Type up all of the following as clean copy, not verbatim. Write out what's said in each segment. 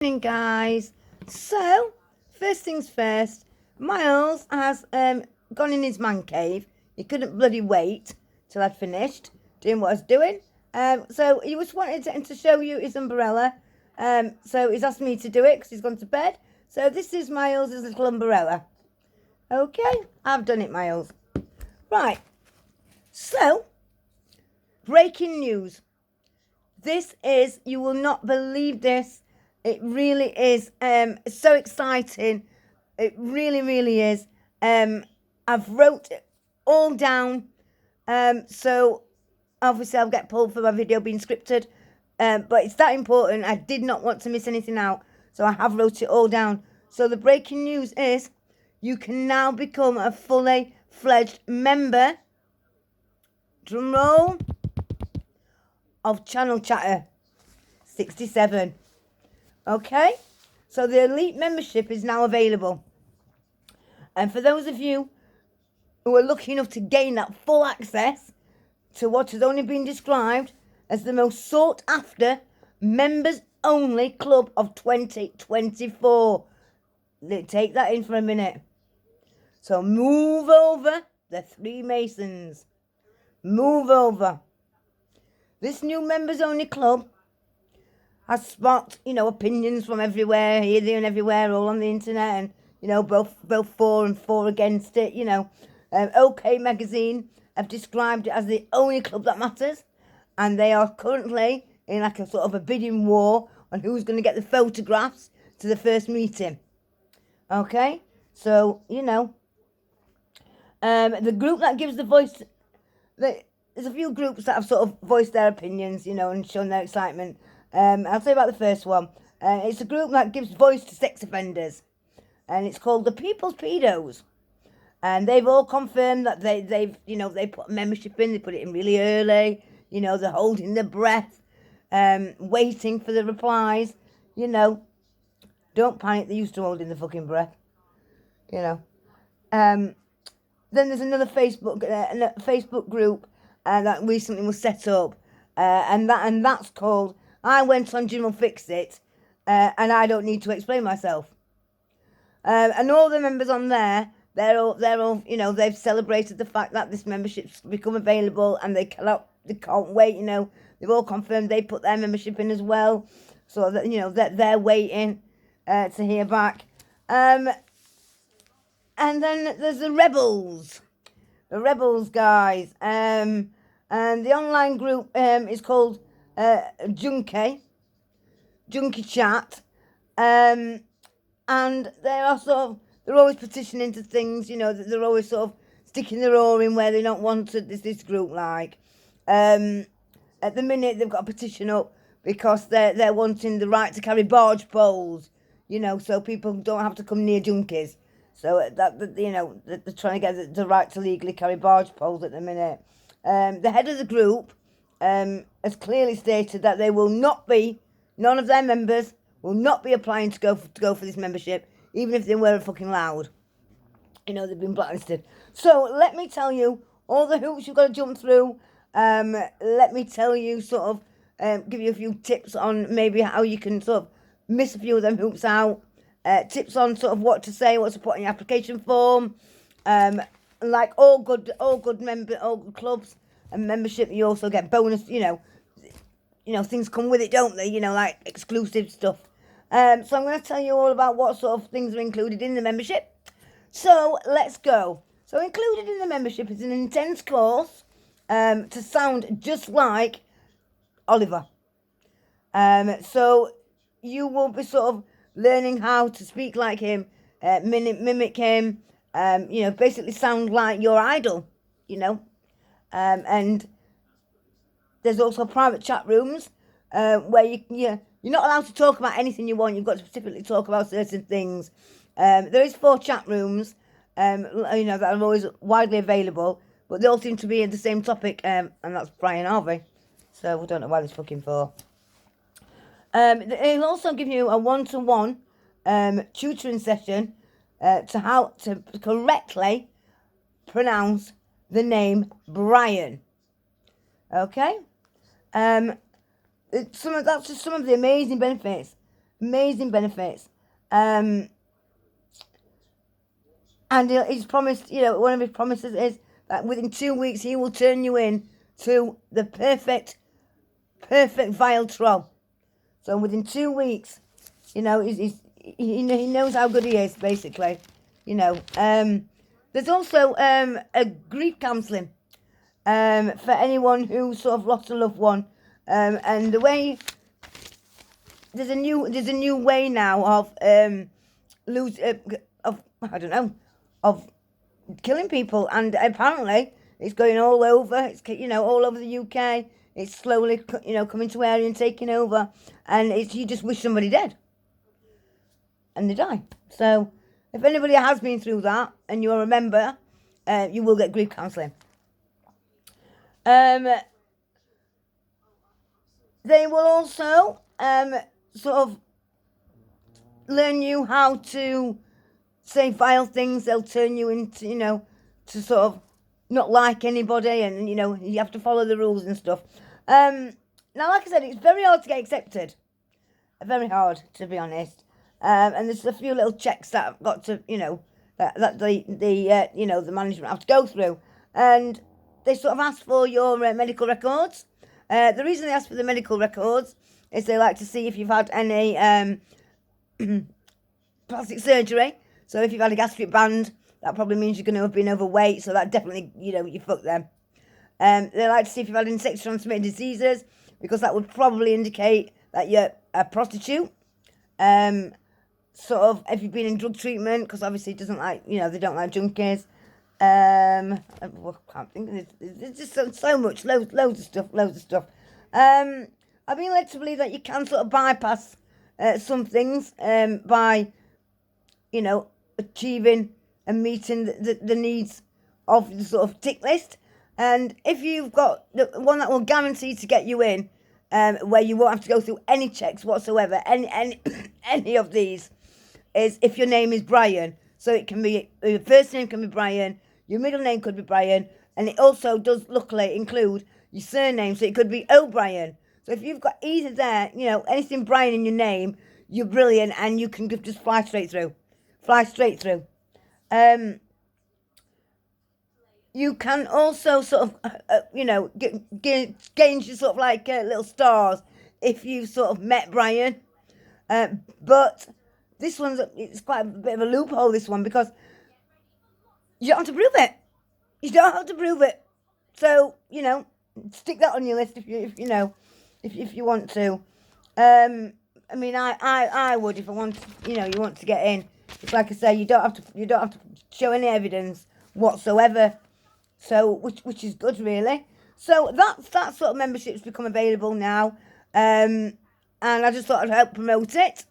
Morning, guys. So, first things first, Miles has gone in his man cave. He couldn't bloody wait till I'd finished doing what I was doing. So he was wanting to show you his umbrella. So he's asked me to do it because he's gone to bed. So this is Miles' little umbrella. Okay, I've done it, Miles. Right. So, breaking news. This is, you will not believe this. It really is so exciting. It really, really is. I've wrote it all down. So obviously I'll get pulled for my video being scripted. But it's that important. I did not want to miss anything out. So I have wrote it all down. So the breaking news is you can now become a fully fledged member, drum roll, of Channel Chatter 67. Okay, so the elite membership is now available. And for those of you who are lucky enough to gain that full access to what has only been described as the most sought after members only club of 2024. Take that in for a minute. So move over, the Three Masons. Move over. This new members only club has sparked, opinions from everywhere, here, there and everywhere, all on the internet, and, both for and for against it, OK Magazine have described it as the only club that matters, and they are currently in like a sort of a bidding war on who's going to get the photographs to the first meeting. Okay, so, the group that gives the voice, there's a few groups that have sort of voiced their opinions, and shown their excitement. I'll tell you about the first one. It's a group that gives voice to sex offenders, and it's called the People's Pedos. And they've all confirmed that they put membership in. They put it in really early. They're holding their breath, waiting for the replies. Don't panic. They're used to holding the fucking breath. Then there's another Facebook group that recently was set up, and that's called I Went on Jim Will Fix It, and I Don't Need to Explain Myself. And all the members on there, they're all, they've celebrated the fact that this membership's become available, and they can't wait. They've all confirmed they put their membership in as well, so that that they're waiting to hear back. And then there's the Rebels guys, and the online group is called Junkie Chat, and they're always petitioning to things, they're always sort of sticking their oar in where they don't want to, this group like. At the minute they've got a petition up because they're wanting the right to carry barge poles, so people don't have to come near junkies. So they're trying to get the right to legally carry barge poles at the minute. The head of the group has clearly stated that none of their members will not be applying to go for this membership, even if they were fucking loud. They've been blacklisted. So let me tell you all the hoops you've got to jump through. Let me tell you give you a few tips on maybe how you can sort of miss a few of them hoops out. Tips on sort of what to say, what to put in your application form. Like all good clubs and membership, you also get bonus, things come with it, don't they? Like exclusive stuff. So I'm going to tell you all about what sort of things are included in the membership. So let's go. So included in the membership is an intense course to sound just like Oliver. So you will be sort of learning how to speak like him, mimic him, basically sound like your idol, and there's also private chat rooms where you're not allowed to talk about anything you want. You've got to specifically talk about certain things. There is 4 chat rooms, that are always widely available, but they all seem to be in the same topic, and that's Brian Harvey. So we don't know why there's fucking 4. It'll also give you a one-to-one tutoring session to how to correctly pronounce the name Brian. Okay? That's just some of the amazing benefits amazing benefits. And he's promised, one of his promises is that within 2 weeks he will turn you in to the perfect Viagra. So within 2 weeks, he knows how good he is, basically. There's also a grief counselling for anyone who sort of lost a loved one, and the way there's a new way now of of killing people, and apparently it's going all over. It's all over the UK. It's slowly coming to area and taking over, and you just wish somebody dead, and they die. So if anybody has been through that and you're a member, you will get grief counselling. They will also sort of learn you how to say vile things. They'll turn you into, to sort of not like anybody, and, you have to follow the rules and stuff. Now, like I said, it's very hard to get accepted. Very hard, to be honest. And there's a few little checks that I've got to, that the management have to go through. And they sort of ask for your medical records. The reason they ask for the medical records is they like to see if you've had any plastic surgery. So if you've had a gastric band, that probably means you're going to have been overweight. So that definitely, you fuck them. They like to see if you've had any sexually transmitted diseases, because that would probably indicate that you're a prostitute. Sort of if you've been in drug treatment, because obviously it doesn't like, they don't like junkies. I can't think. There's just so much, loads of stuff. I've been led to believe that you can sort of bypass some things by, achieving and meeting the needs of the sort of tick list. And if you've got the one that will guarantee to get you in, where you won't have to go through any checks whatsoever, any of these, is if your name is Brian. So it can be, your first name can be Brian, your middle name could be Brian, and it also does luckily include your surname, so it could be O'Brien. So if you've got either there, anything Brian in your name, you're brilliant, and you can just fly straight through. You can also sort of, gain your sort of like little stars if you sort of met Brian. But this it's quite a bit of a loophole, this one, because you don't have to prove it. So, stick that on your list if you want to. I mean, I would, if I want, you want to get in. It's like I say, you don't have to show any evidence whatsoever. So, which is good, really. So that sort of membership's become available now, and I just thought I'd help promote it.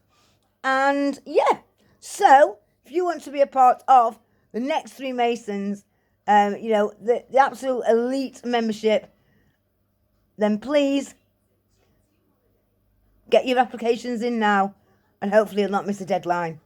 And yeah, so if you want to be a part of the next Three Masons, the absolute elite membership, then please get your applications in now, and hopefully you'll not miss a deadline.